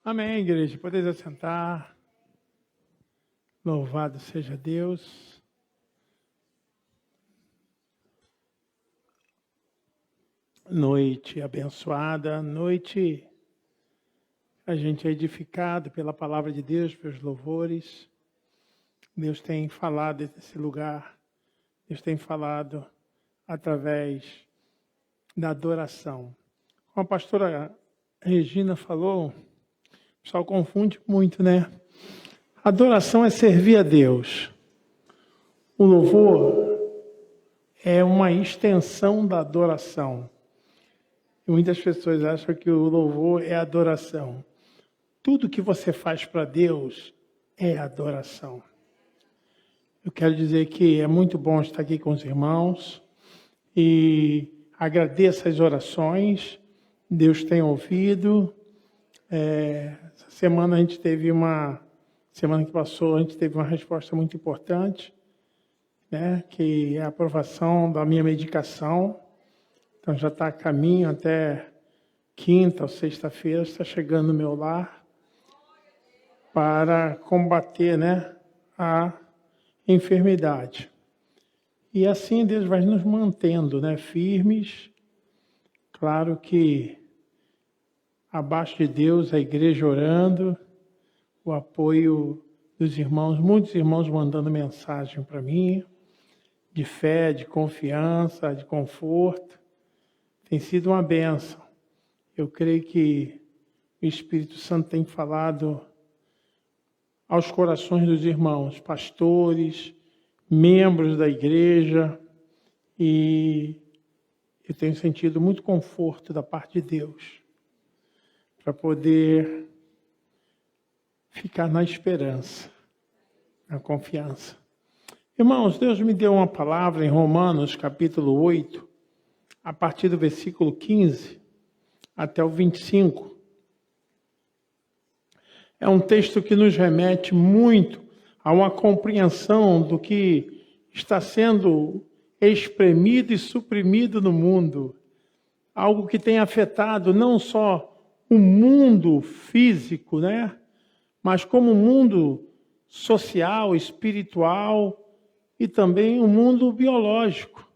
Amém, igreja. Podeis assentar. Louvado seja Deus. Noite abençoada, noite a gente é edificado pela palavra de Deus, pelos louvores. Deus tem falado nesse lugar. Deus tem falado através da adoração. Como a pastora Regina falou, o pessoal confunde muito, né? Adoração é servir a Deus. O louvor é uma extensão da adoração. E muitas pessoas acham que o louvor é adoração. Tudo que você faz para Deus é adoração. Eu quero dizer que é muito bom estar aqui com os irmãos e agradeço as orações. Deus tem ouvido. Essa semana semana que passou, a gente teve uma resposta muito importante, né, que é a aprovação da minha medicação. Então já está a caminho até quinta ou sexta-feira, está chegando no meu lar para combater, né, a enfermidade. E assim Deus vai nos mantendo, né, firmes. Claro que abaixo de Deus, a igreja orando, o apoio dos irmãos, muitos irmãos mandando mensagem para mim, de fé, de confiança, de conforto. Tem sido uma bênção. Eu creio que o Espírito Santo tem falado aos corações dos irmãos, pastores, membros da igreja, e eu tenho sentido muito conforto da parte de Deus para poder ficar na esperança, na confiança. Irmãos, Deus me deu uma palavra em Romanos, capítulo 8, a partir do versículo 15 até o 25. É um texto que nos remete muito a uma compreensão do que está sendo espremido e suprimido no mundo. Algo que tem afetado não só o mundo físico, né? Mas como o mundo social, espiritual e também o mundo biológico.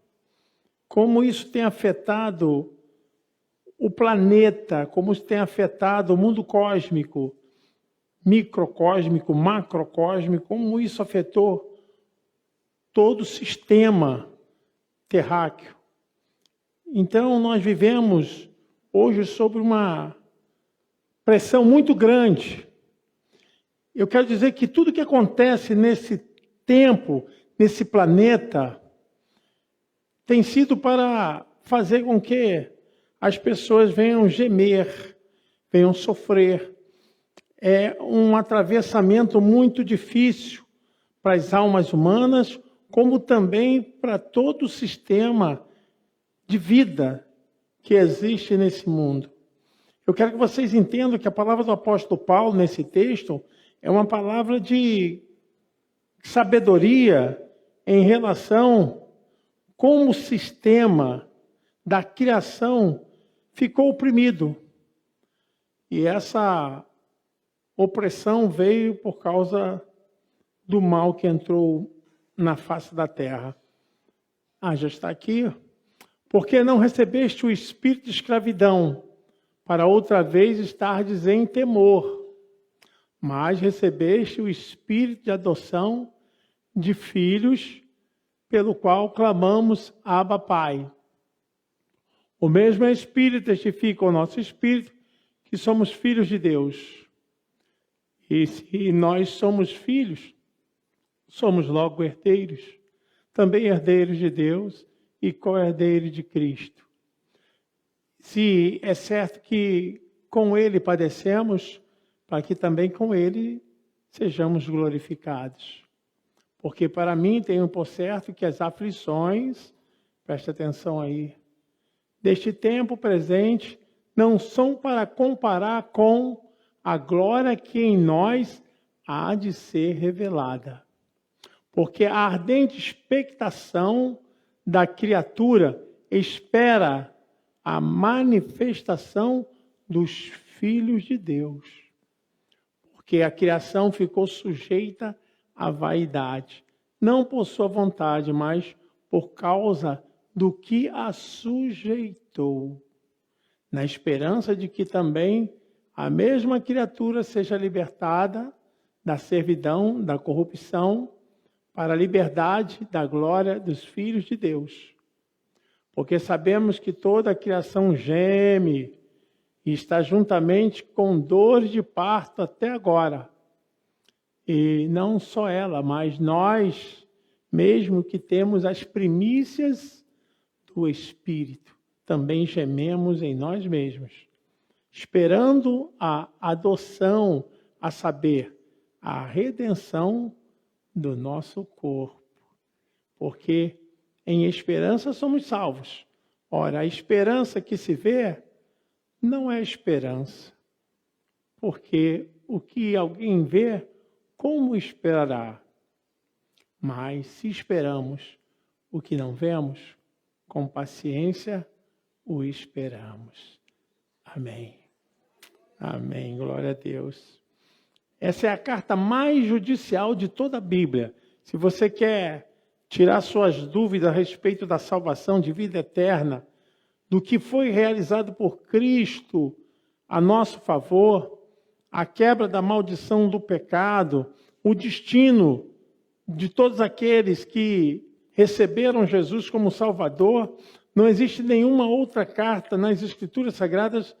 Como isso tem afetado o planeta, como isso tem afetado o mundo cósmico, microcósmico, macrocósmico, como isso afetou todo o sistema terráqueo. Então, nós vivemos hoje sobre uma pressão muito grande. Eu quero dizer que tudo que acontece nesse tempo, nesse planeta, tem sido para fazer com que as pessoas venham gemer, venham sofrer. É um atravessamento muito difícil para as almas humanas, como também para todo o sistema de vida que existe nesse mundo. Eu quero que vocês entendam que a palavra do apóstolo Paulo, nesse texto, é uma palavra de sabedoria em relação como o sistema da criação ficou oprimido. E essa opressão veio por causa do mal que entrou na face da terra. Já está aqui. Porque não recebeste o espírito de escravidão, para outra vez estardes em temor, mas recebeste o espírito de adoção de filhos, pelo qual clamamos, Abba, Pai. O mesmo Espírito testifica ao nosso espírito que somos filhos de Deus. E se nós somos filhos, somos logo herdeiros, também herdeiros de Deus e co-herdeiros de Cristo. Se é certo que com Ele padecemos, para que também com Ele sejamos glorificados. Porque para mim tenho por certo que as aflições, preste atenção aí, deste tempo presente, não são para comparar com a glória que em nós há de ser revelada. Porque a ardente expectação da criatura espera a manifestação dos filhos de Deus. porque a criação ficou sujeita à vaidade, não por sua vontade, mas por causa do que a sujeitou, na esperança de que também a mesma criatura seja libertada da servidão, da corrupção, para a liberdade da glória dos filhos de Deus. Porque sabemos que toda a criação geme e está juntamente com dores de parto até agora. E não só ela, mas nós, mesmo que temos as primícias do Espírito, também gememos em nós mesmos, esperando a adoção, a saber, a redenção do nosso corpo. Porque em esperança somos salvos. Ora, a esperança que se vê não é esperança. Porque o que alguém vê, como esperará? Mas se esperamos o que não vemos, com paciência o esperamos. Amém. Amém. Glória a Deus. Essa é a carta mais judicial de toda a Bíblia. Se você quer tirar suas dúvidas a respeito da salvação de vida eterna, do que foi realizado por Cristo a nosso favor, a quebra da maldição do pecado, o destino de todos aqueles que receberam Jesus como Salvador, não existe nenhuma outra carta nas Escrituras Sagradas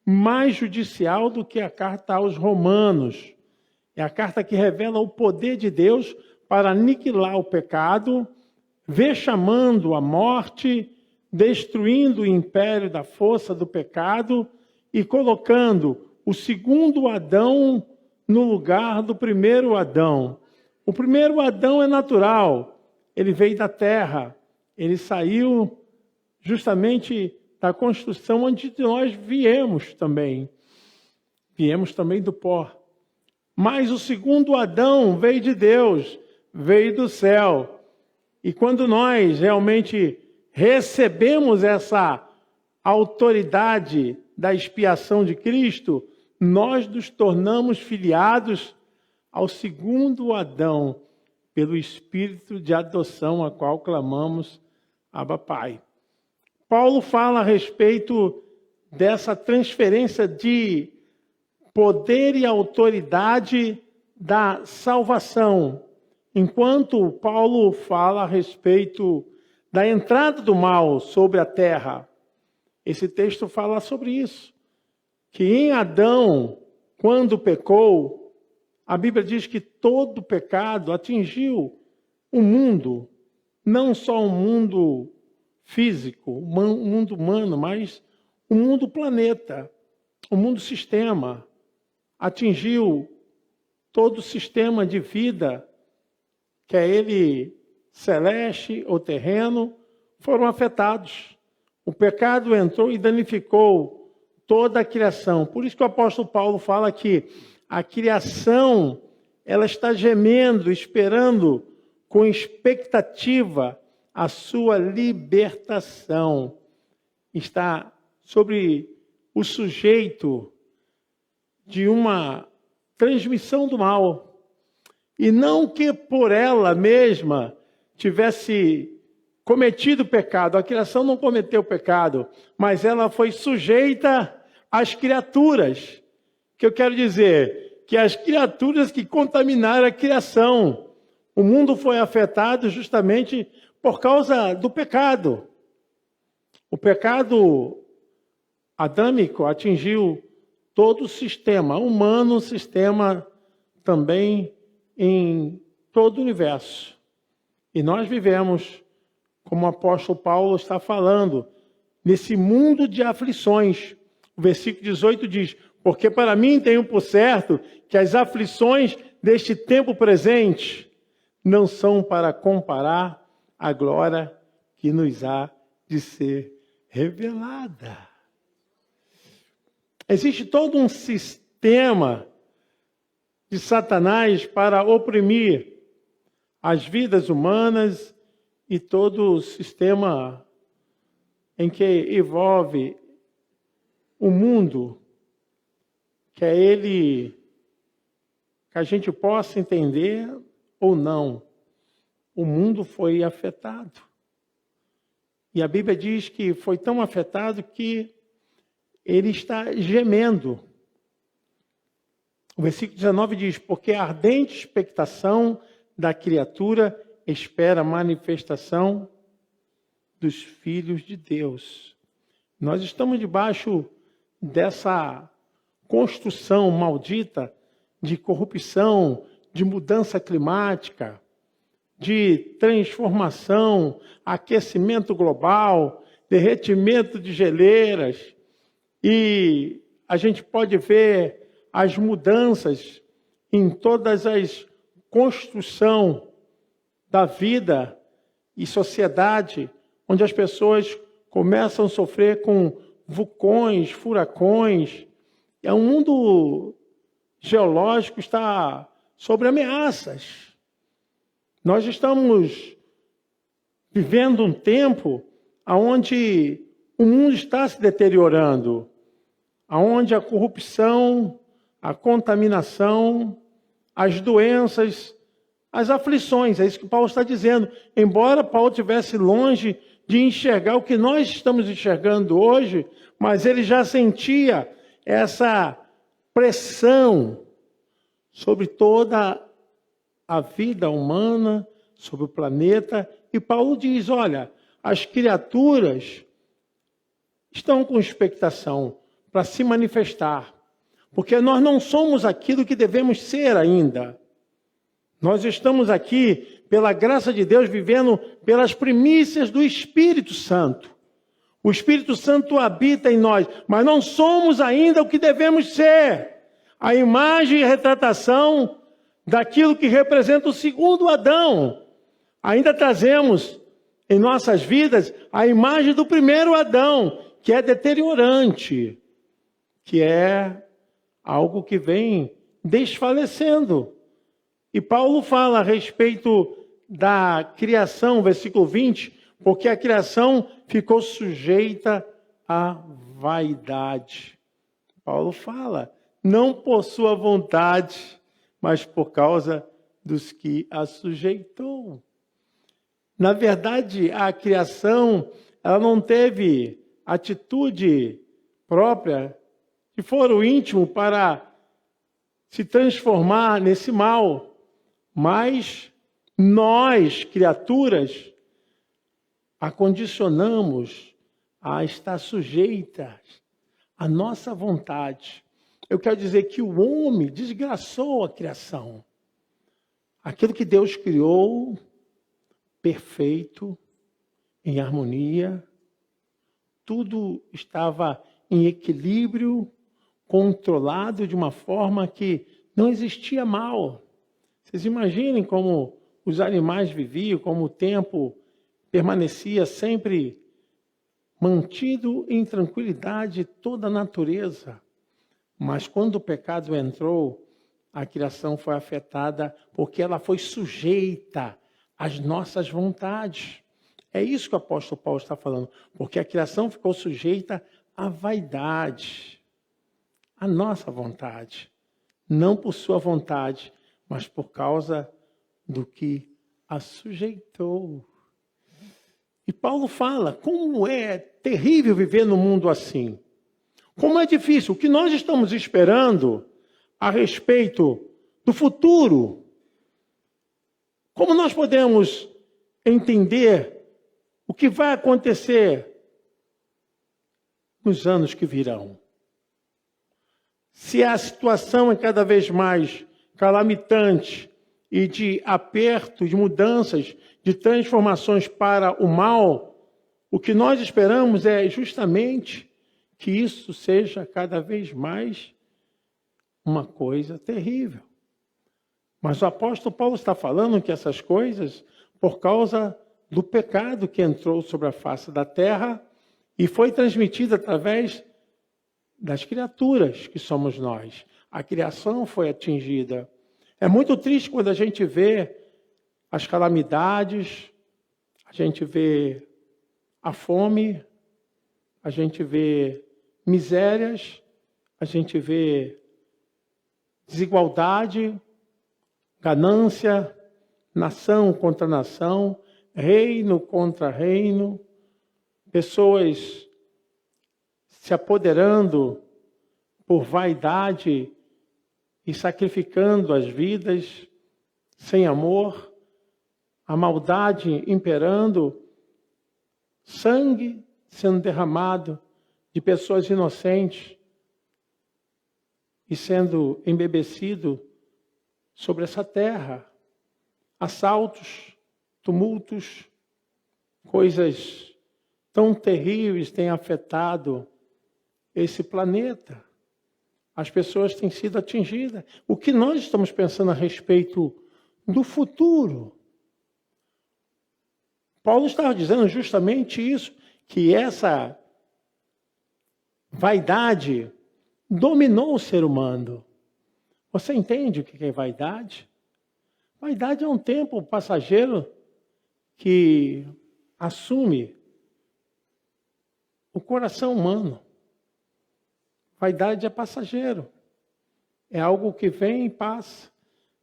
mais judicial do que a carta aos Romanos. É a carta que revela o poder de Deus para aniquilar o pecado, vexamando a morte, destruindo o império da força do pecado e colocando o segundo Adão no lugar do primeiro Adão. O primeiro Adão é natural, ele veio da terra, ele saiu justamente da construção onde nós viemos também. Viemos também do pó. Mas o segundo Adão veio de Deus, veio do céu. E quando nós realmente recebemos essa autoridade da expiação de Cristo, nós nos tornamos filiados ao segundo Adão, pelo Espírito de adoção, a qual clamamos, Abba Pai. Paulo fala a respeito dessa transferência de poder e autoridade da salvação, enquanto Paulo fala a respeito da entrada do mal sobre a terra. Esse texto fala sobre isso, que em Adão, quando pecou, a Bíblia diz que todo pecado atingiu o mundo, não só o mundo físico, o mundo humano, mas o mundo planeta, o mundo sistema. Atingiu todo o sistema de vida, quer ele celeste ou terreno, foram afetados. O pecado entrou e danificou toda a criação. Por isso que o apóstolo Paulo fala que a criação, ela está gemendo, esperando com expectativa a sua libertação. Está sobre o sujeito de uma transmissão do mal. E não que por ela mesma tivesse cometido pecado. A criação não cometeu pecado, mas ela foi sujeita às criaturas. Que eu quero dizer que as criaturas que contaminaram a criação. O mundo foi afetado justamente por causa do pecado. O pecado adâmico atingiu todo o sistema humano, o sistema também em todo o universo. E nós vivemos, como o apóstolo Paulo está falando, nesse mundo de aflições. O versículo 18 diz: porque para mim tenho por certo que as aflições deste tempo presente não são para comparar a glória que nos há de ser revelada. Existe todo um sistema de Satanás para oprimir as vidas humanas e todo o sistema em que envolve o mundo, quer ele que a gente possa entender ou não, o mundo foi afetado. E a Bíblia diz que foi tão afetado que ele está gemendo. O versículo 19 diz: porque a ardente expectação da criatura espera a manifestação dos filhos de Deus. Nós estamos debaixo dessa construção maldita de corrupção, de mudança climática, de transformação, aquecimento global, derretimento de geleiras. E a gente pode ver as mudanças em todas as construções da vida e sociedade, onde as pessoas começam a sofrer com vulcões, furacões. É um mundo geológico que está sob ameaças. Nós estamos vivendo um tempo onde o mundo está se deteriorando, onde a corrupção, a contaminação, as doenças, as aflições, é isso que Paulo está dizendo. Embora Paulo estivesse longe de enxergar o que nós estamos enxergando hoje, mas ele já sentia essa pressão sobre toda a vida humana, sobre o planeta. E Paulo diz, olha, as criaturas estão com expectação para se manifestar, porque nós não somos aquilo que devemos ser ainda. Nós estamos aqui, pela graça de Deus, vivendo pelas primícias do Espírito Santo. O Espírito Santo habita em nós, mas não somos ainda o que devemos ser. A imagem e retratação daquilo que representa o segundo Adão. Ainda trazemos em nossas vidas a imagem do primeiro Adão, que é deteriorante, que é algo que vem desfalecendo. E Paulo fala a respeito da criação, versículo 20, porque a criação ficou sujeita à vaidade. Paulo fala, não por sua vontade, mas por causa dos que a sujeitou. Na verdade, a criação, ela não teve atitude própria, de foro íntimo para se transformar nesse mal, mas nós, criaturas, a condicionamos a estar sujeitas à nossa vontade. Eu quero dizer que o homem desgraçou a criação. Aquilo que Deus criou, perfeito, em harmonia, tudo estava em equilíbrio, controlado de uma forma que não existia mal. Vocês imaginem como os animais viviam, como o tempo permanecia sempre mantido em tranquilidade toda a natureza. Mas quando o pecado entrou, a criação foi afetada porque ela foi sujeita às nossas vontades. É isso que o apóstolo Paulo está falando. Porque a criação ficou sujeita à vaidade, à nossa vontade. Não por sua vontade, mas por causa do que a sujeitou. E Paulo fala, como é terrível viver num mundo assim. Como é difícil. O que nós estamos esperando a respeito do futuro. Como nós podemos entender o que vai acontecer nos anos que virão? Se a situação é cada vez mais calamitante e de aperto, de mudanças, de transformações para o mal, o que nós esperamos é justamente que isso seja cada vez mais uma coisa terrível. Mas o apóstolo Paulo está falando que essas coisas, por causa do pecado que entrou sobre a face da terra e foi transmitido através das criaturas que somos nós. A criação foi atingida. É muito triste quando a gente vê as calamidades, a gente vê a fome, a gente vê misérias, a gente vê desigualdade, ganância, nação contra nação, reino contra reino, pessoas se apoderando por vaidade e sacrificando as vidas sem amor, a maldade imperando, sangue sendo derramado de pessoas inocentes e sendo embebecido sobre essa terra. Assaltos, tumultos, coisas tão terríveis têm afetado esse planeta. As pessoas têm sido atingidas. O que nós estamos pensando a respeito do futuro? Paulo estava dizendo justamente isso, que essa vaidade dominou o ser humano. Você entende o que é vaidade? Vaidade é um tempo passageiro que assume o coração humano. Vaidade é passageiro. É algo que vem e passa,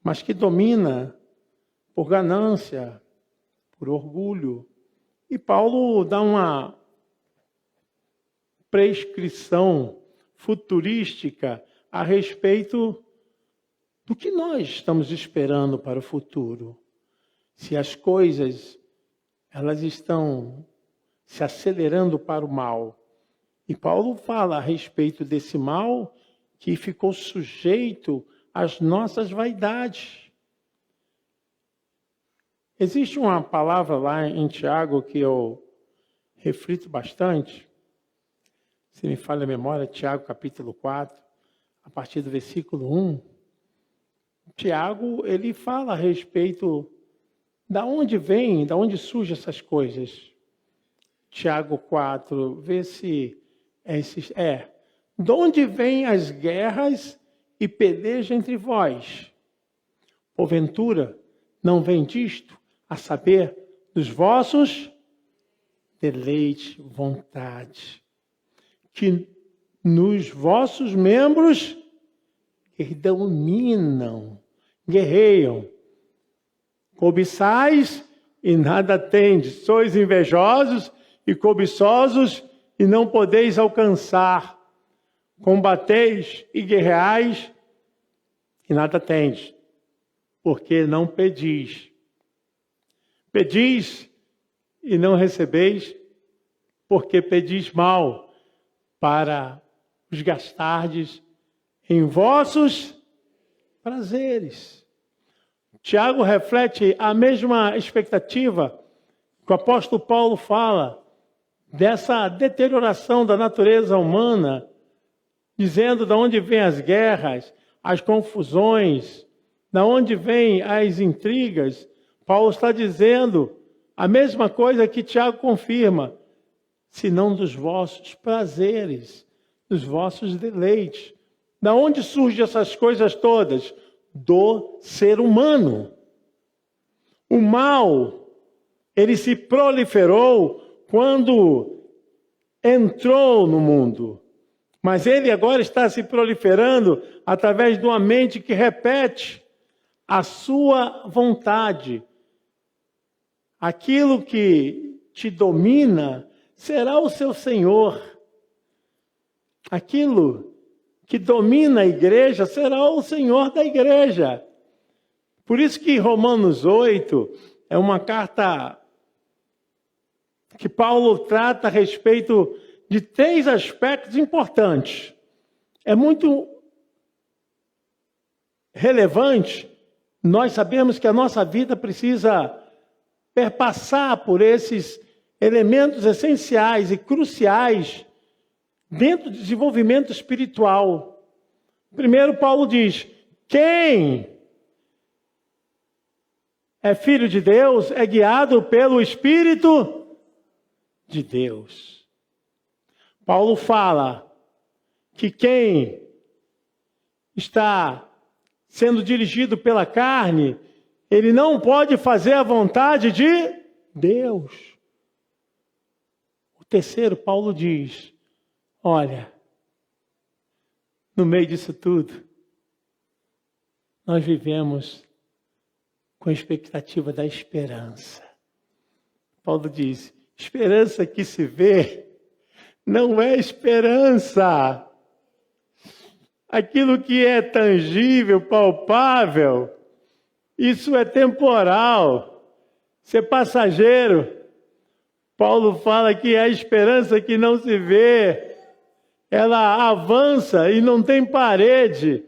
mas que domina por ganância, por orgulho. E Paulo dá uma prescrição futurística a respeito do que nós estamos esperando para o futuro. Se as coisas elas estão se acelerando para o mal. E Paulo fala a respeito desse mal que ficou sujeito às nossas vaidades. Existe uma palavra lá em Tiago que eu reflito bastante. Se me falha a memória, Tiago capítulo 4, a partir do versículo 1. Tiago, ele fala a respeito da onde vem, da onde surgem essas coisas. Tiago 4, vê se de onde vêm as guerras e peleja entre vós? Porventura, não vem disto, a saber, dos vossos deleites, vontade, que nos vossos membros dominam, guerreiam, cobiçais e nada tendes, sois invejosos e cobiçosos e não podeis alcançar, combateis e guerreais e nada tendes, porque não pedis. Pedis e não recebeis, porque pedis mal, para os gastardes em vossos prazeres. Tiago reflete a mesma expectativa que o apóstolo Paulo fala dessa deterioração da natureza humana, dizendo de onde vêm as guerras, as confusões, de onde vêm as intrigas. Paulo está dizendo a mesma coisa que Tiago confirma, senão dos vossos prazeres, dos vossos deleites. Da onde surgem essas coisas todas? Do ser humano. O mal, ele se proliferou quando entrou no mundo. Mas ele agora está se proliferando através de uma mente que repete a sua vontade. Aquilo que te domina será o seu senhor. Aquilo que domina a igreja será o senhor da igreja. Por isso que Romanos 8 é uma carta que Paulo trata a respeito de 3 aspectos importantes. É muito relevante nós sabemos que a nossa vida precisa perpassar por esses elementos essenciais e cruciais dentro do desenvolvimento espiritual. Primeiro, Paulo diz: quem é filho de Deus é guiado pelo Espírito de Deus. Paulo fala que quem está sendo dirigido pela carne, ele não pode fazer a vontade de Deus. O terceiro, Paulo diz: olha, no meio disso tudo, nós vivemos com a expectativa da esperança. Paulo diz, esperança que se vê não é esperança. Aquilo que é tangível, palpável, isso é temporal, isso é passageiro. Paulo fala que a esperança que não se vê, ela avança e não tem parede,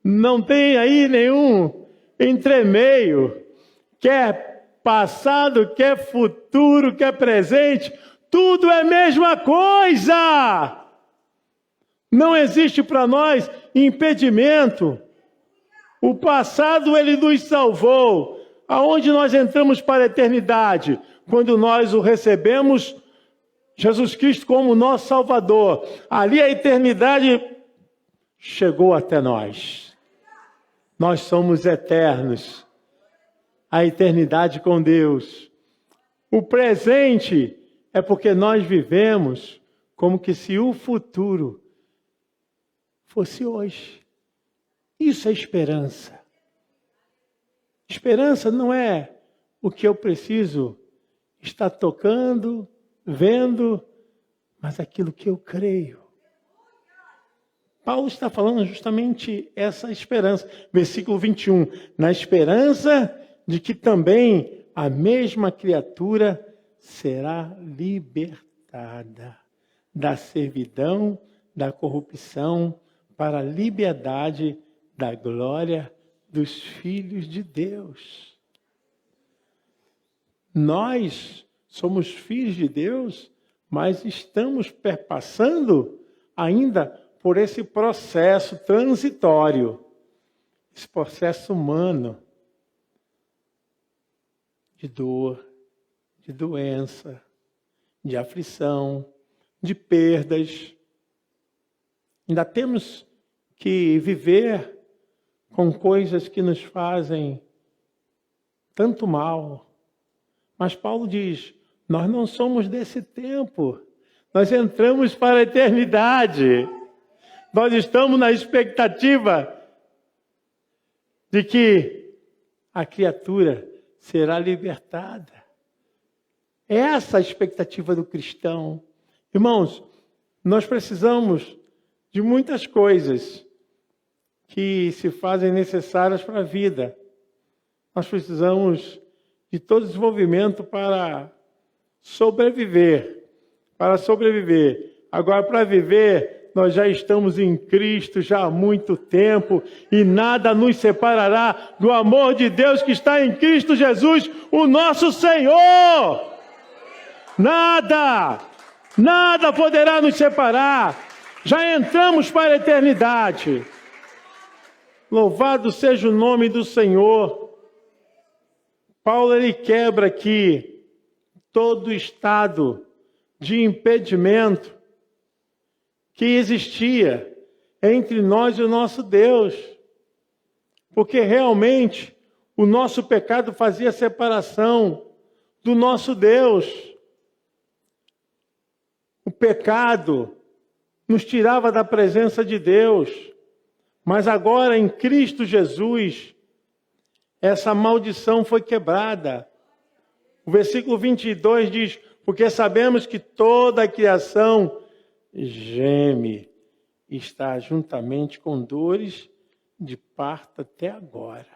não tem aí nenhum entremeio, quer passado, quer futuro, quer presente, tudo é a mesma coisa. Não existe para nós impedimento. O passado ele nos salvou. Aonde nós entramos para a eternidade? Quando nós o recebemos, Jesus Cristo como nosso Salvador. Ali a eternidade chegou até nós. Nós somos eternos. A eternidade com Deus. O presente é porque nós vivemos como que se o futuro fosse hoje. Isso é esperança. Esperança não é o que eu preciso estar tocando, vendo, mas aquilo que eu creio. Paulo está falando justamente essa esperança. Versículo 21. Na esperança de que também a mesma criatura será libertada da servidão, da corrupção, para a liberdade da glória dos filhos de Deus. Nós somos filhos de Deus, mas estamos perpassando ainda por esse processo transitório, esse processo humano de dor, de doença, de aflição, de perdas. Ainda temos que viver com coisas que nos fazem tanto mal. Mas Paulo diz, nós não somos desse tempo. Nós entramos para a eternidade. Nós estamos na expectativa de que a criatura será libertada. Essa é a expectativa do cristão. Irmãos, nós precisamos de muitas coisas que se fazem necessárias para a vida. Nós precisamos de todo desenvolvimento para sobreviver. Para sobreviver. Agora, para viver, nós já estamos em Cristo já há muito tempo e nada nos separará do amor de Deus que está em Cristo Jesus, o nosso Senhor. Nada poderá nos separar. Já entramos para a eternidade. Louvado seja o nome do Senhor. Paulo ele quebra aqui todo estado de impedimento que existia entre nós e o nosso Deus. Porque realmente o nosso pecado fazia separação do nosso Deus. O pecado nos tirava da presença de Deus. Mas agora em Cristo Jesus, essa maldição foi quebrada. O versículo 22 diz, porque sabemos que toda a criação geme, está juntamente com dores de parto até agora.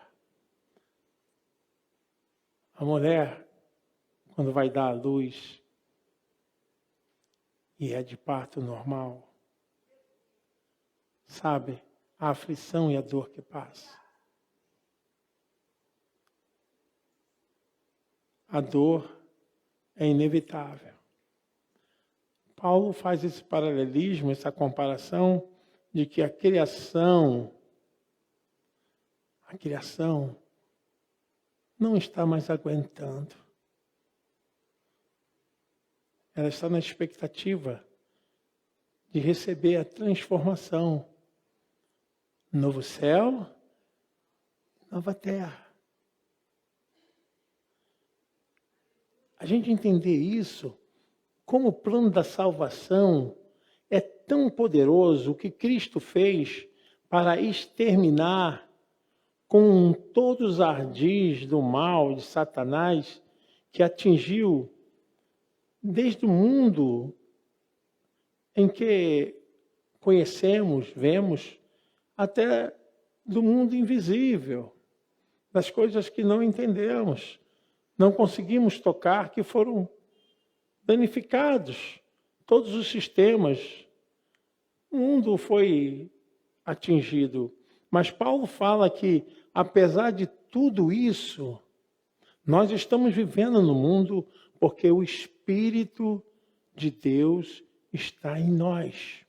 A mulher, quando vai dar à luz, e é de parto normal, sabe a aflição e a dor que passa. A dor é inevitável. Paulo faz esse paralelismo, essa comparação de que a criação não está mais aguentando. Ela está na expectativa de receber a transformação. Novo céu, nova terra. A gente entender isso, como o plano da salvação é tão poderoso, o que Cristo fez para exterminar com todos os ardis do mal de Satanás que atingiu desde o mundo em que conhecemos, vemos, até do mundo invisível, das coisas que não entendemos, não conseguimos tocar, que foram danificados. Todos os sistemas, o mundo foi atingido. Mas Paulo fala que, apesar de tudo isso, nós estamos vivendo no mundo porque o Espírito de Deus está em nós.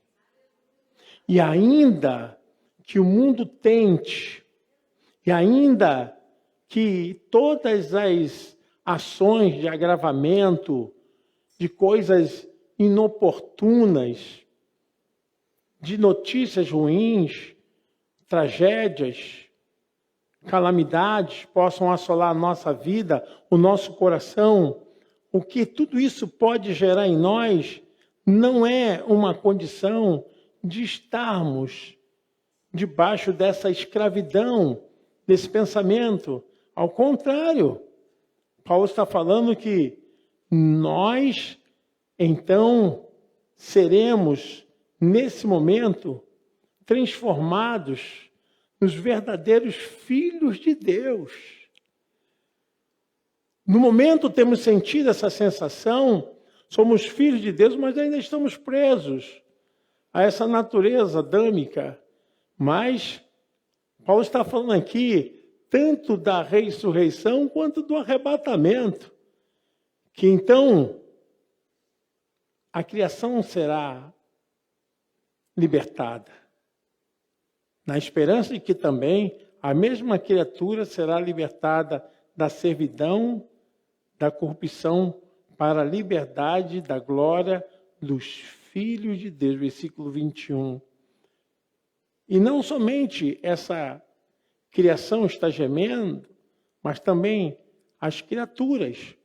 E ainda que o mundo tente, e ainda que todas as ações de agravamento, de coisas inoportunas, de notícias ruins, tragédias, calamidades possam assolar a nossa vida, o nosso coração, o que tudo isso pode gerar em nós não é uma condição de estarmos debaixo dessa escravidão, desse pensamento. Ao contrário, Paulo está falando que nós, então, seremos, nesse momento, transformados nos verdadeiros filhos de Deus. No momento temos sentido essa sensação, somos filhos de Deus, mas ainda estamos presos a essa natureza adâmica. Mas Paulo está falando aqui tanto da ressurreição quanto do arrebatamento, que então a criação será libertada, na esperança de que também a mesma criatura será libertada da servidão, da corrupção, para a liberdade da glória dos filhos de Deus. Versículo 21. E não somente essa criação está gemendo, mas também as criaturas.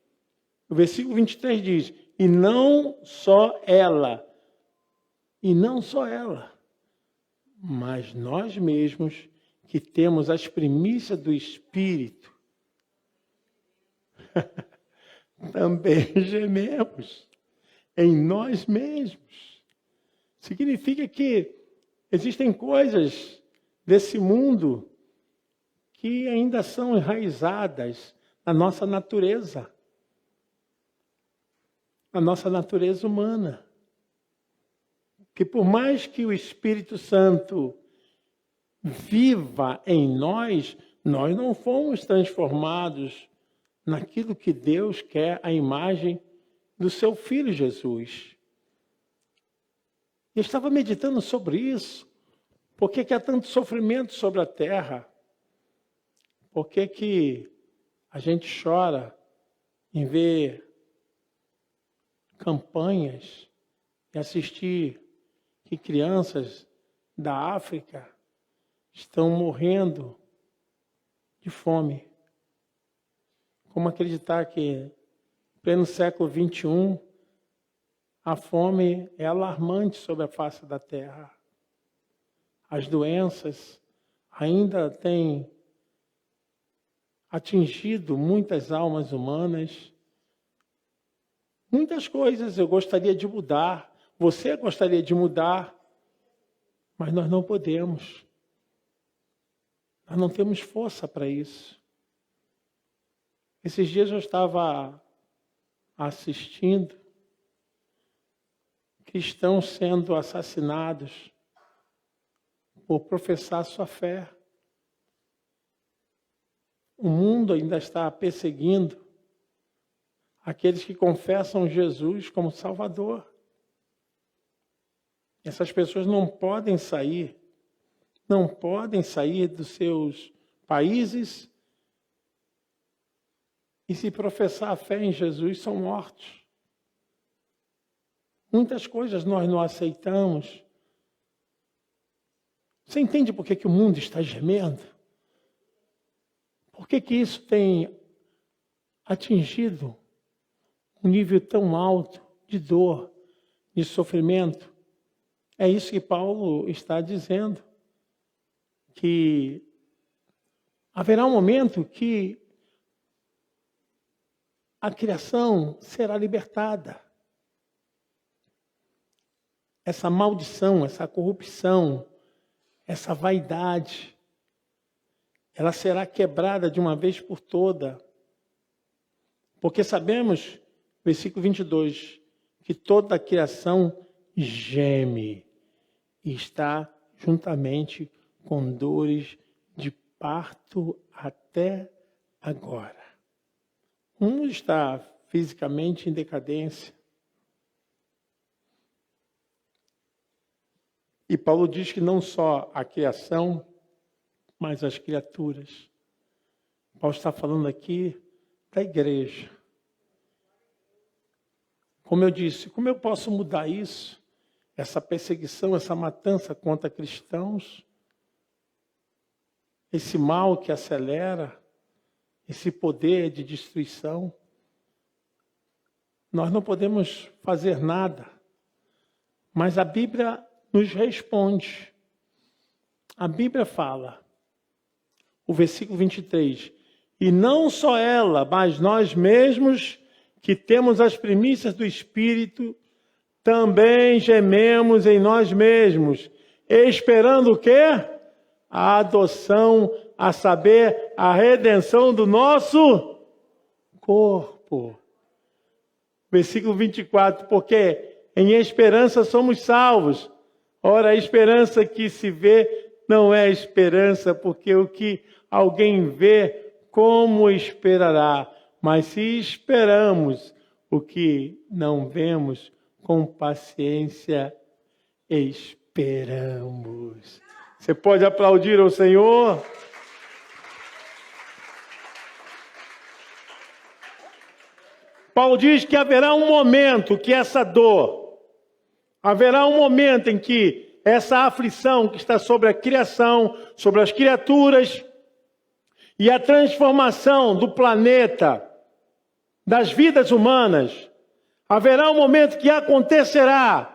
O versículo 23 diz, e não só ela, mas nós mesmos que temos as primícias do Espírito, também gememos em nós mesmos. Significa que existem coisas desse mundo que ainda são enraizadas na nossa natureza humana. Que por mais que o Espírito Santo viva em nós, nós não fomos transformados naquilo que Deus quer, a imagem do seu Filho Jesus. Eu estava meditando sobre isso. Por que há tanto sofrimento sobre a terra? Por que a gente chora em ver campanhas e assistir que crianças da África estão morrendo de fome? Como acreditar que, em pleno século XXI, a fome é alarmante sobre a face da terra? As doenças ainda têm atingido muitas almas humanas. Muitas coisas eu gostaria de mudar, você gostaria de mudar, mas nós não podemos. Nós não temos força para isso. Esses dias eu estava assistindo cristãos sendo assassinados por professar sua fé. O mundo ainda está perseguindo aqueles que confessam Jesus como Salvador. Essas pessoas não podem sair dos seus países e se professar a fé em Jesus são mortos. Muitas coisas nós não aceitamos. Você entende por que o mundo está gemendo? Por que isso tem atingido um nível tão alto de dor, de sofrimento? É isso que Paulo está dizendo, que haverá um momento que a criação será libertada. Essa maldição, essa corrupção, essa vaidade, ela será quebrada de uma vez por toda. Porque sabemos, versículo 22, que toda a criação geme e está juntamente com dores de parto até agora. O mundo está fisicamente em decadência. E Paulo diz que não só a criação, mas as criaturas. Paulo está falando aqui da igreja. Como eu disse, como eu posso mudar isso? Essa perseguição, essa matança contra cristãos, esse mal que acelera, esse poder de destruição. Nós não podemos fazer nada, mas a Bíblia nos responde. A Bíblia fala, o versículo 23, e não só ela, mas nós mesmos, que temos as primícias do Espírito, também gememos em nós mesmos, esperando o quê? A adoção, a saber, a redenção do nosso corpo. Versículo 24, porque em esperança somos salvos. Ora, a esperança que se vê não é esperança, porque o que alguém vê, como esperará? Mas se esperamos o que não vemos, com paciência esperamos. Você pode aplaudir ao Senhor? Paulo diz que haverá um momento que essa dor, haverá um momento em que essa aflição que está sobre a criação, sobre as criaturas e a transformação do planeta, das vidas humanas, haverá um momento que acontecerá,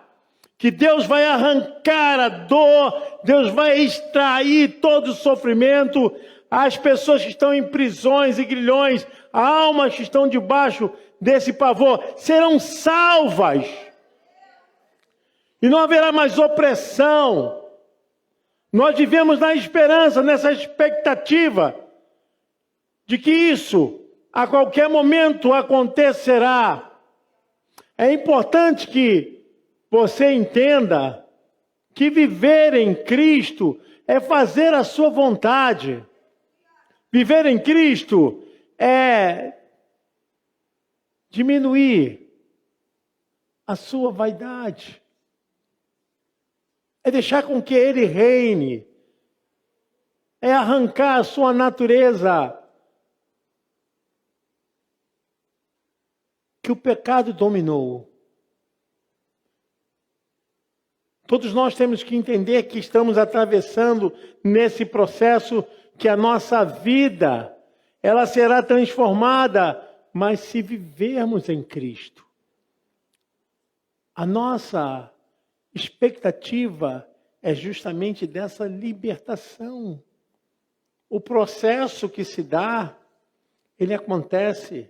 que Deus vai arrancar a dor, Deus vai extrair todo o sofrimento, as pessoas que estão em prisões e grilhões, almas que estão debaixo desse pavor, serão salvas. E não haverá mais opressão. Nós vivemos na esperança, nessa expectativa de que isso, a qualquer momento, acontecerá. É importante que você entenda que viver em Cristo é fazer a sua vontade. Viver em Cristo é diminuir a sua vaidade. É deixar com que Ele reine. É arrancar a sua natureza que o pecado dominou. Todos nós temos que entender que estamos atravessando nesse processo que a nossa vida, ela será transformada, mas se vivermos em Cristo. A nossa expectativa é justamente dessa libertação. O processo que se dá, ele acontece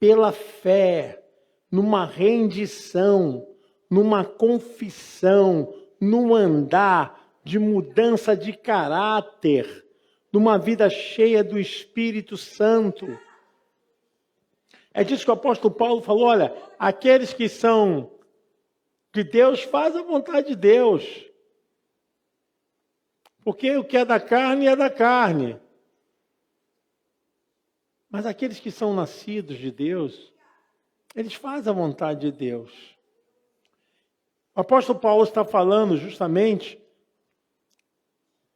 pela fé, numa rendição, numa confissão, num andar de mudança de caráter, numa vida cheia do Espírito Santo. É disso que o apóstolo Paulo falou, olha, aqueles que são de Deus, fazem a vontade de Deus. Porque o que é da carne é da carne. Mas aqueles que são nascidos de Deus, eles fazem a vontade de Deus. O apóstolo Paulo está falando justamente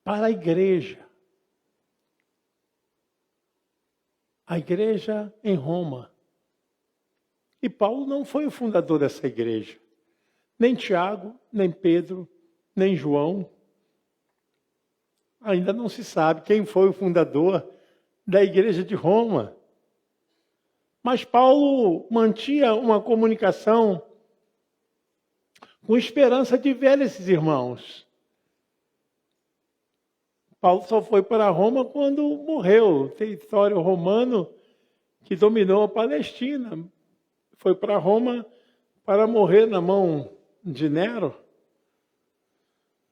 para a igreja. A igreja em Roma. E Paulo não foi o fundador dessa igreja. Nem Tiago, nem Pedro, nem João. Ainda não se sabe quem foi o fundador da igreja de Roma. Mas Paulo mantinha uma comunicação com esperança de ver esses irmãos. Paulo só foi para Roma quando morreu. O território romano que dominou a Palestina. Foi para Roma para morrer na mão de Nero.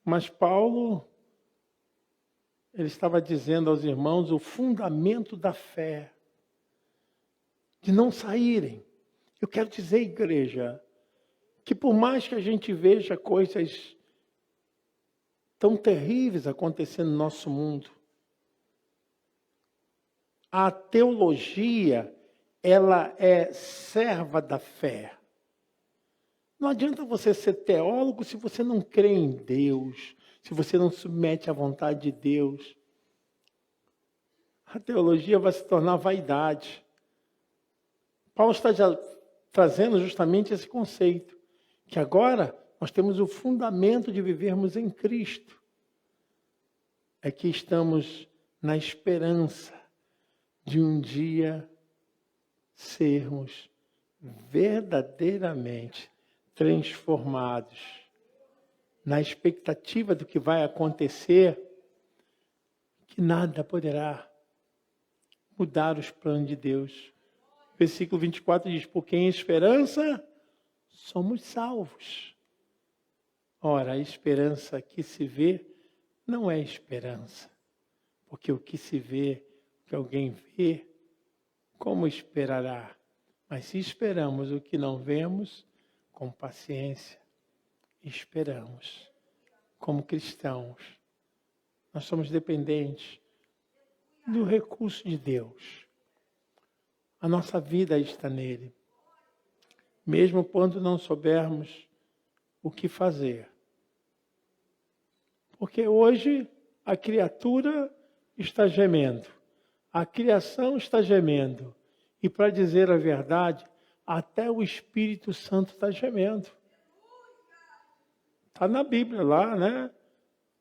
Mas Paulo, ele estava dizendo aos irmãos o fundamento da fé, de não saírem. Eu quero dizer, igreja, que por mais que a gente veja coisas tão terríveis acontecendo no nosso mundo, a teologia, ela é serva da fé. Não adianta você ser teólogo se você não crê em Deus, se você não submete à vontade de Deus. A teologia vai se tornar vaidade. Paulo está já trazendo justamente esse conceito, que agora nós temos o fundamento de vivermos em Cristo. É que estamos na esperança de um dia sermos verdadeiramente transformados, na expectativa do que vai acontecer, que nada poderá mudar os planos de Deus. Versículo 24 diz, porque em esperança somos salvos. Ora, a esperança que se vê não é esperança, porque o que se vê, o que alguém vê, como esperará? Mas se esperamos o que não vemos, com paciência, esperamos. Como cristãos, nós somos dependentes do recurso de Deus. A nossa vida está nele. Mesmo quando não soubermos o que fazer. Porque hoje a criatura está gemendo. A criação está gemendo. E para dizer a verdade, até o Espírito Santo está gemendo. Está na Bíblia lá, né?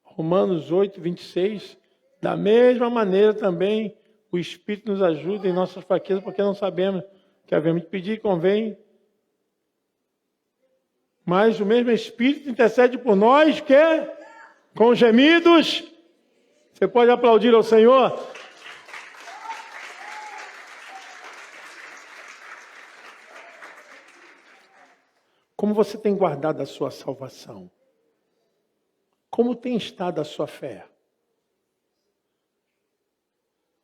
Romanos 8, 26. Da mesma maneira também o Espírito nos ajuda em nossas fraquezas, porque não sabemos o que havemos de pedir, convém. Mas o mesmo Espírito intercede por nós, que com gemidos. Você pode aplaudir ao Senhor? Como você tem guardado a sua salvação? Como tem estado a sua fé?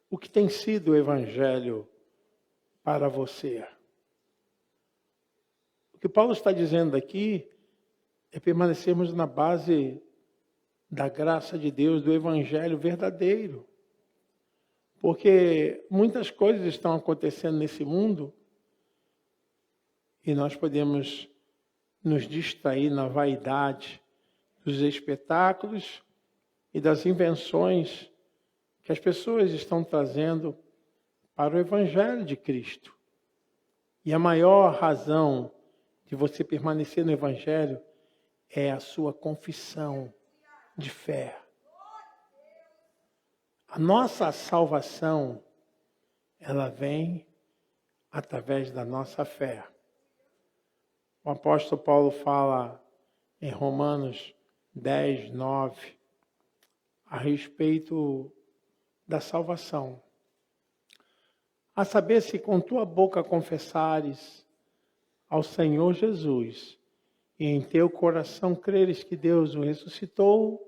O que tem sido o Evangelho para você? O que Paulo está dizendo aqui é permanecermos na base da graça de Deus, do Evangelho verdadeiro. Porque muitas coisas estão acontecendo nesse mundo e nós podemos nos distrair na vaidade dos espetáculos e das invenções que as pessoas estão trazendo para o Evangelho de Cristo. E a maior razão de você permanecer no Evangelho é a sua confissão de fé. A nossa salvação, ela vem através da nossa fé. O apóstolo Paulo fala em Romanos 10, 9, a respeito da salvação. A saber, se com tua boca confessares ao Senhor Jesus e em teu coração creres que Deus o ressuscitou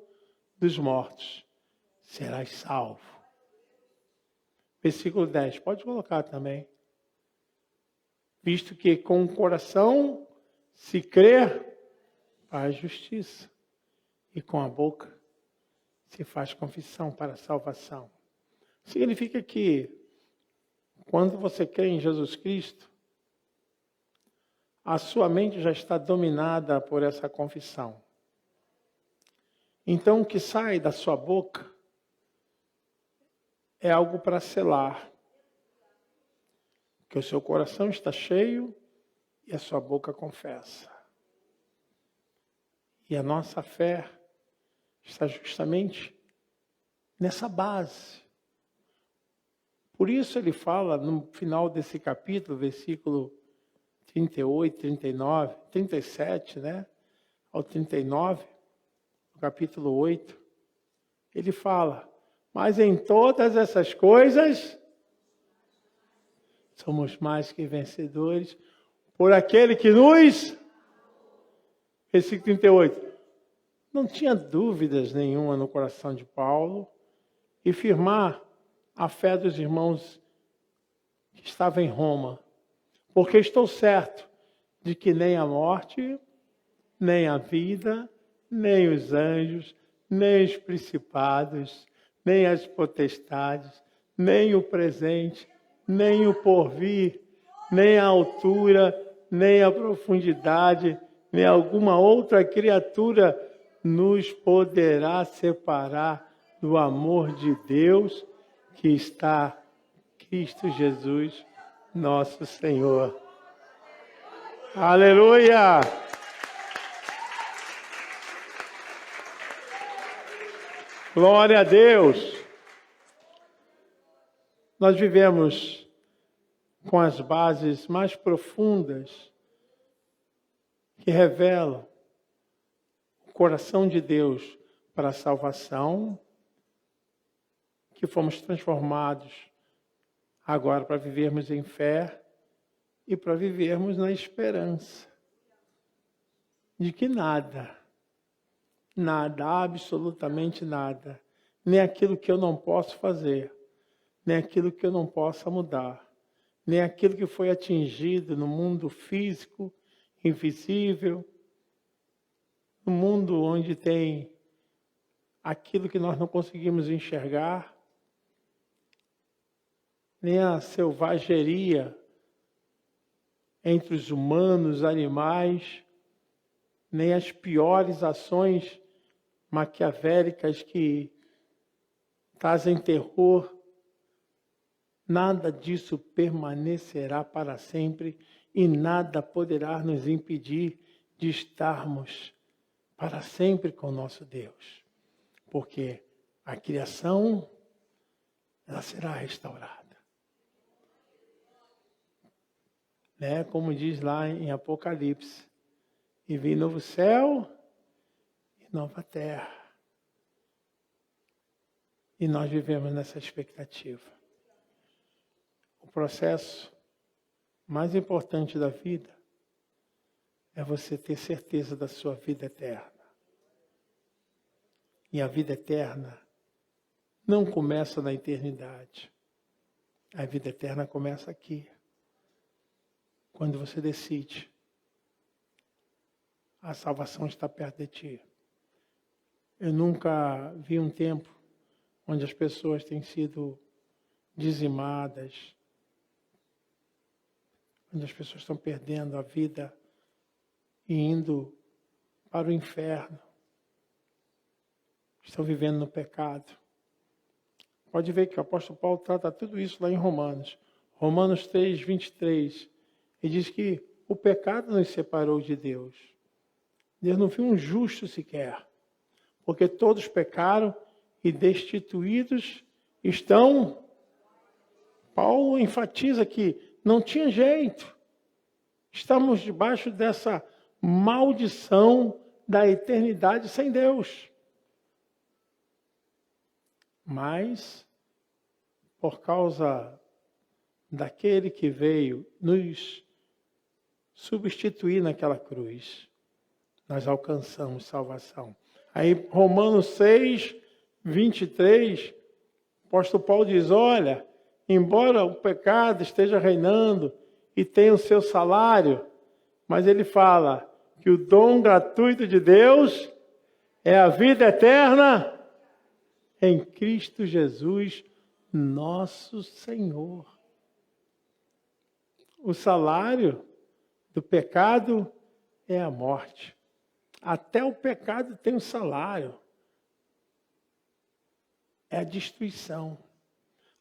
dos mortos, serás salvo. Versículo 10, pode colocar também. Visto que com o coração se crer, faz justiça, e com a boca se faz confissão para a salvação. Significa que quando você crê em Jesus Cristo, a sua mente já está dominada por essa confissão. Então o que sai da sua boca é algo para selar. Que o seu coração está cheio e a sua boca confessa. E a nossa fé está justamente nessa base. Por isso ele fala no final desse capítulo, versículo 38, 39, 37, né? Ao 39, no capítulo 8, ele fala, Mas em todas essas coisas, somos mais que vencedores por aquele que nos... Versículo 38. Não tinha dúvidas nenhuma no coração de Paulo e firmar a fé dos irmãos que estavam em Roma. Porque estou certo de que nem a morte, nem a vida, nem os anjos, nem os principados, nem as potestades, nem o presente, nem o porvir, nem a altura, nem a profundidade, nem alguma outra criatura nos poderá separar do amor de Deus que está em Cristo Jesus, nosso Senhor. Aleluia! Glória a Deus! Nós vivemos com as bases mais profundas que revelam o coração de Deus para a salvação, que fomos transformados agora para vivermos em fé e para vivermos na esperança de que nada, absolutamente nada, nem aquilo que eu não posso fazer, nem aquilo que eu não possa mudar, nem aquilo que foi atingido no mundo físico, invisível, no mundo onde tem aquilo que nós não conseguimos enxergar, nem a selvageria entre os humanos, animais, nem as piores ações maquiavélicas que trazem terror. Nada disso permanecerá para sempre e nada poderá nos impedir de estarmos para sempre com o nosso Deus. Porque a criação, ela será restaurada. Né? Como diz lá em Apocalipse, e vi novo céu e nova terra. E nós vivemos nessa expectativa. O processo mais importante da vida é você ter certeza da sua vida eterna. E a vida eterna não começa na eternidade. A vida eterna começa aqui. Quando você decide, a salvação está perto de ti. Eu nunca vi um tempo onde as pessoas têm sido dizimadas, onde as pessoas estão perdendo a vida e indo para o inferno. Estão vivendo no pecado. Pode ver que o apóstolo Paulo trata tudo isso lá em Romanos. Romanos 3, 23. Ele diz que o pecado nos separou de Deus. Deus não viu um justo sequer. Porque todos pecaram e destituídos estão. Paulo enfatiza que não tinha jeito. Estamos debaixo dessa maldição da eternidade sem Deus. Mas, por causa daquele que veio nos substituir naquela cruz, nós alcançamos salvação. Aí, Romanos 6, 23, o apóstolo Paulo diz, olha, embora o pecado esteja reinando e tenha o seu salário, mas ele fala que o dom gratuito de Deus é a vida eterna em Cristo Jesus, nosso Senhor. O salário do pecado é a morte. Até o pecado tem um salário. É a destruição.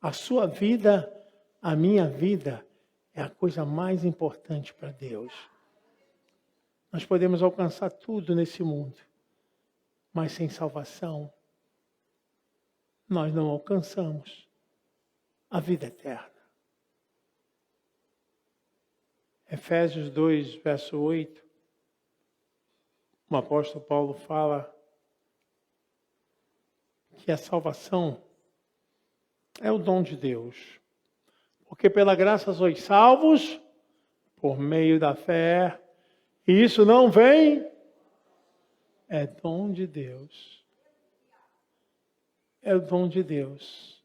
A sua vida, a minha vida, é a coisa mais importante para Deus. Nós podemos alcançar tudo nesse mundo, mas sem salvação, nós não alcançamos a vida eterna. Efésios 2, verso 8, o apóstolo Paulo fala que a salvação É o dom de Deus. Porque pela graça sois salvos, por meio da fé. E isso não vem, é dom de Deus. É o dom de Deus.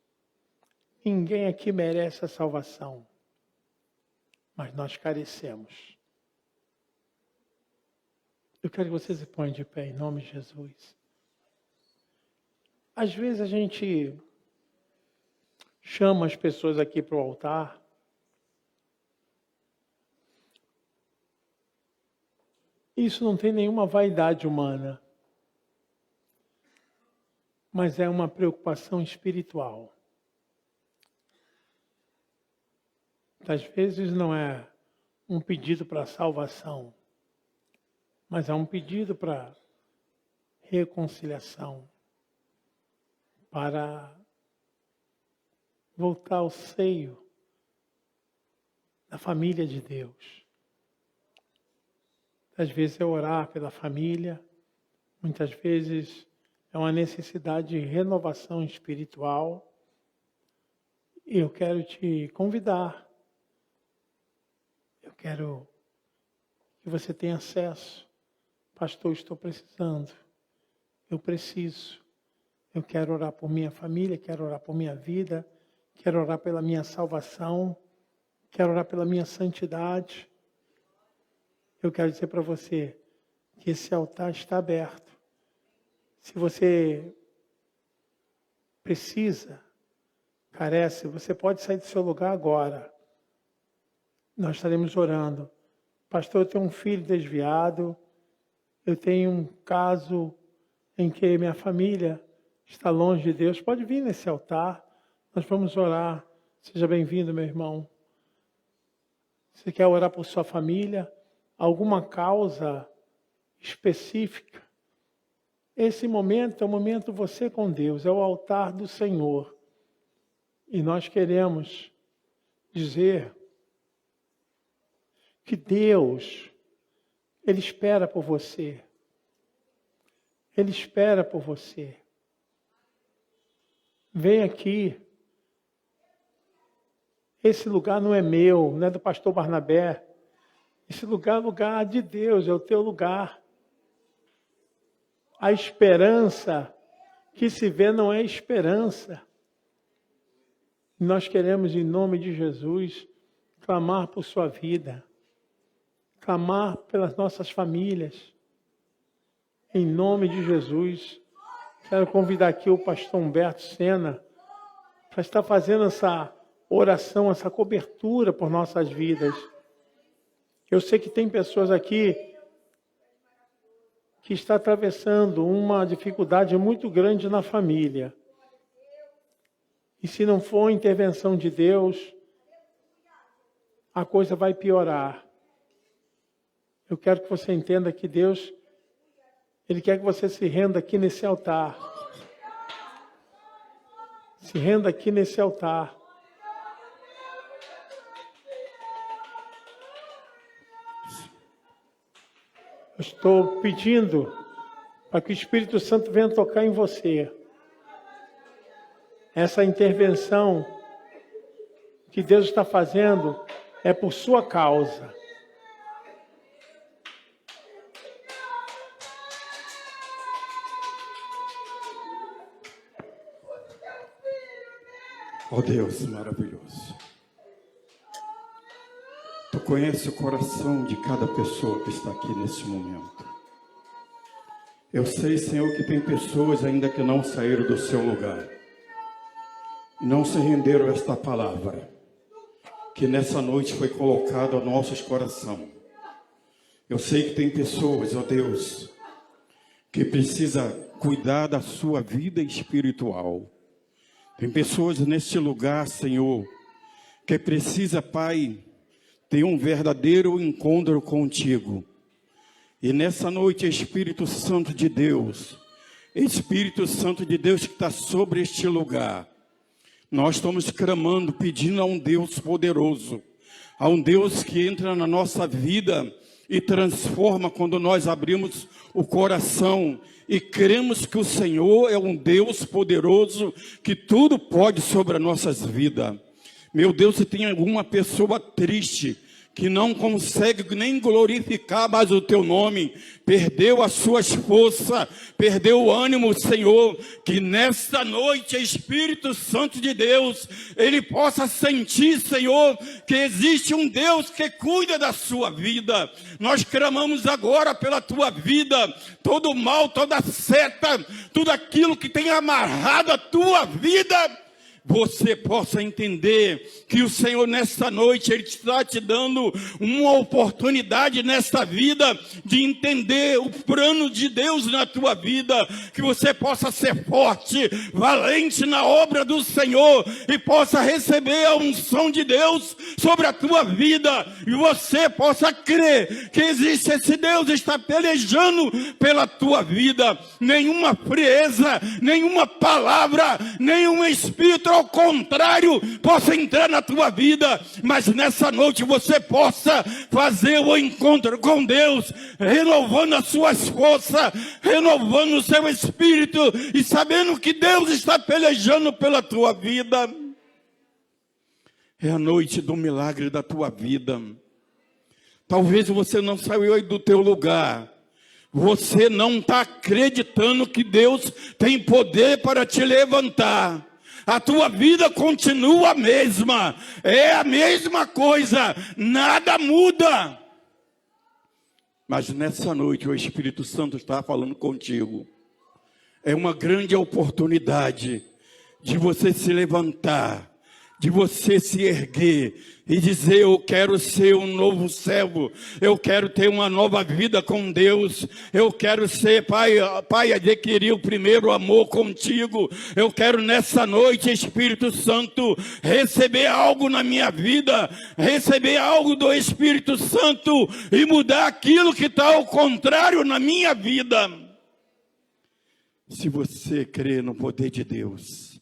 Ninguém aqui merece a salvação. Mas nós carecemos. Eu quero que você se ponha de pé em nome de Jesus. Às vezes a gente chama as pessoas aqui para o altar. Isso não tem nenhuma vaidade humana. Mas é uma preocupação espiritual. Às vezes não é um pedido para salvação, mas é um pedido para reconciliação, para voltar ao seio da família de Deus. Às vezes é orar pela família, muitas vezes é uma necessidade de renovação espiritual. E eu quero te convidar. Eu quero que você tenha acesso. Pastor, estou precisando. Eu preciso. Eu quero orar por minha família, quero orar por minha vida, quero orar pela minha salvação, quero orar pela minha santidade. Eu quero dizer para você que esse altar está aberto. Se você precisa, carece, você pode sair do seu lugar agora. Nós estaremos orando. Pastor, eu tenho um filho desviado, eu tenho um caso em que minha família está longe de Deus. Pode vir nesse altar, nós vamos orar. Seja bem-vindo, meu irmão. Você quer orar por sua família? Alguma causa específica? Esse momento é o momento você com Deus, é o altar do Senhor. E nós queremos dizer que Deus, Ele espera por você. Ele espera por você. Vem aqui. Esse lugar não é meu, não é do pastor Barnabé. Esse lugar é o lugar de Deus, é o teu lugar. A esperança que se vê não é esperança. Nós queremos, em nome de Jesus, clamar por sua vida. Clamar pelas nossas famílias. Em nome de Jesus. Quero convidar aqui o pastor Humberto Sena para estar fazendo essa oração, essa cobertura por nossas vidas. Eu sei que tem pessoas aqui que estão atravessando uma dificuldade muito grande na família. E se não for a intervenção de Deus, a coisa vai piorar. Eu quero que você entenda que Deus, Ele quer que você se renda aqui nesse altar. Se renda aqui nesse altar. Eu estou pedindo para que o Espírito Santo venha tocar em você. Essa intervenção que Deus está fazendo é por sua causa. Oh Deus maravilhoso, Tu conheces o coração de cada pessoa que está aqui nesse momento. Eu sei, Senhor, que tem pessoas ainda que não saíram do seu lugar e não se renderam a esta palavra que nessa noite foi colocada aos nossos corações. Eu sei que tem pessoas, ó Deus, que precisa cuidar da sua vida espiritual. Tem pessoas neste lugar, Senhor, que precisa, Pai, ter um verdadeiro encontro contigo. E nessa noite, Espírito Santo de Deus que está sobre este lugar, nós estamos clamando, pedindo a um Deus poderoso, a um Deus que entra na nossa vida e transforma quando nós abrimos o coração e cremos que o Senhor é um Deus poderoso, que tudo pode sobre as nossas vidas. Meu Deus, se tem alguma pessoa triste, que não consegue nem glorificar mais o teu nome, perdeu as suas forças, perdeu o ânimo, Senhor, que nesta noite, Espírito Santo de Deus, ele possa sentir, Senhor, que existe um Deus que cuida da sua vida. Nós clamamos agora pela tua vida, todo o mal, toda seta, tudo aquilo que tem amarrado a tua vida, você possa entender que o Senhor nesta noite, Ele está te dando uma oportunidade nesta vida de entender o plano de Deus na tua vida, que você possa ser forte, valente na obra do Senhor e possa receber a unção de Deus sobre a tua vida e você possa crer que existe esse Deus que está pelejando pela tua vida. Nenhuma frieza, nenhuma palavra, nenhum espírito ao contrário possa entrar na tua vida, mas nessa noite você possa fazer o encontro com Deus, renovando as suas forças, renovando o seu espírito e sabendo que Deus está pelejando pela tua vida. É a noite do milagre da tua vida. Talvez você não saiu aí do teu lugar, você não está acreditando que Deus tem poder para te levantar. A tua vida continua a mesma, é a mesma coisa, nada muda. Mas nessa noite o Espírito Santo está falando contigo. É uma grande oportunidade de você se levantar, de você se erguer e dizer: eu quero ser um novo servo, eu quero ter uma nova vida com Deus, eu quero ser, Pai, adquirir o primeiro amor contigo, eu quero nessa noite, Espírito Santo, receber algo na minha vida, receber algo do Espírito Santo e mudar aquilo que está ao contrário na minha vida. Se você crê no poder de Deus,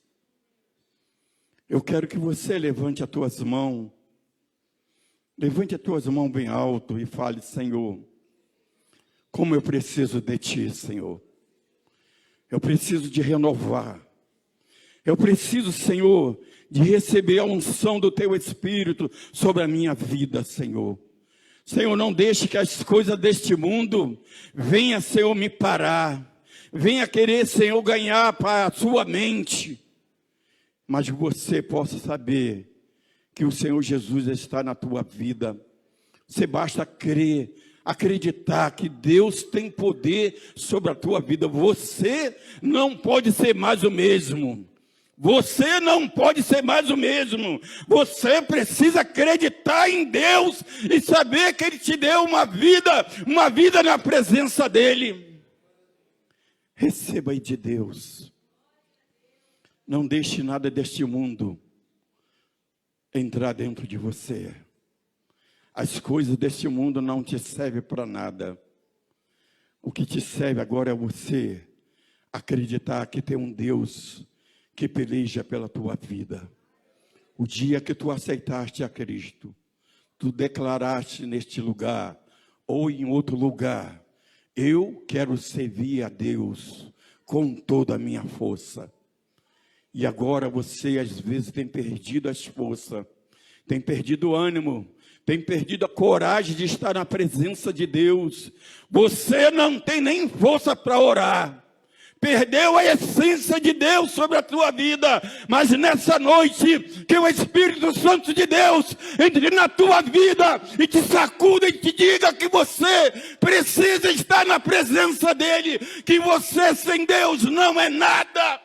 eu quero que você levante as tuas mãos. Levante as tuas mãos bem alto e fale: Senhor, como eu preciso de Ti, Senhor. Eu preciso de renovar. Eu preciso, Senhor, de receber a unção do Teu Espírito sobre a minha vida, Senhor. Senhor, não deixe que as coisas deste mundo venham, Senhor, me parar. Venha querer, Senhor, ganhar para a sua mente. Mas você possa saber que o Senhor Jesus está na tua vida. Você basta crer, acreditar que Deus tem poder sobre a tua vida. Você não pode ser mais o mesmo. Você não pode ser mais o mesmo. Você precisa acreditar em Deus e saber que Ele te deu uma vida na presença dEle. Receba aí de Deus. Não deixe nada deste mundo entrar dentro de você. As coisas deste mundo não te servem para nada. O que te serve agora é você acreditar que tem um Deus que peleja pela tua vida. O dia que tu aceitaste a Cristo, tu declaraste neste lugar ou em outro lugar: eu quero servir a Deus com toda a minha força. E agora você às vezes tem perdido as forças, tem perdido o ânimo, tem perdido a coragem de estar na presença de Deus. Você não tem nem força para orar. Perdeu a essência de Deus sobre a tua vida. Mas nessa noite, que o Espírito Santo de Deus entre na tua vida e te sacuda e te diga que você precisa estar na presença dEle, que você sem Deus não é nada.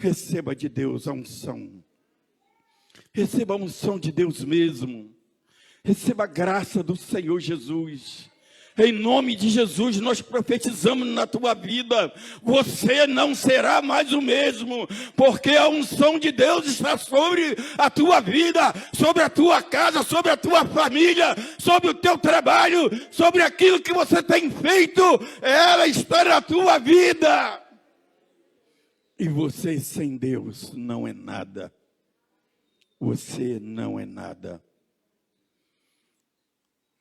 Receba de Deus a unção. Receba a unção de Deus mesmo. Receba a graça do Senhor Jesus. Em nome de Jesus, nós profetizamos na tua vida. Você não será mais o mesmo, porque a unção de Deus está sobre a tua vida, sobre a tua casa, sobre a tua família, sobre o teu trabalho, sobre aquilo que você tem feito. Ela está na tua vida. E você sem Deus não é nada. Você não é nada.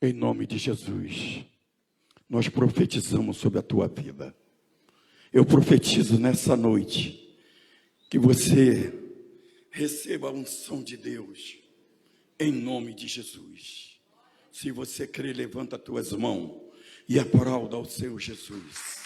Em nome de Jesus, nós profetizamos sobre a tua vida. Eu profetizo nessa noite que você receba a unção de Deus, em nome de Jesus. Se você crê, levanta as tuas mãos e aplauda ao Senhor Jesus.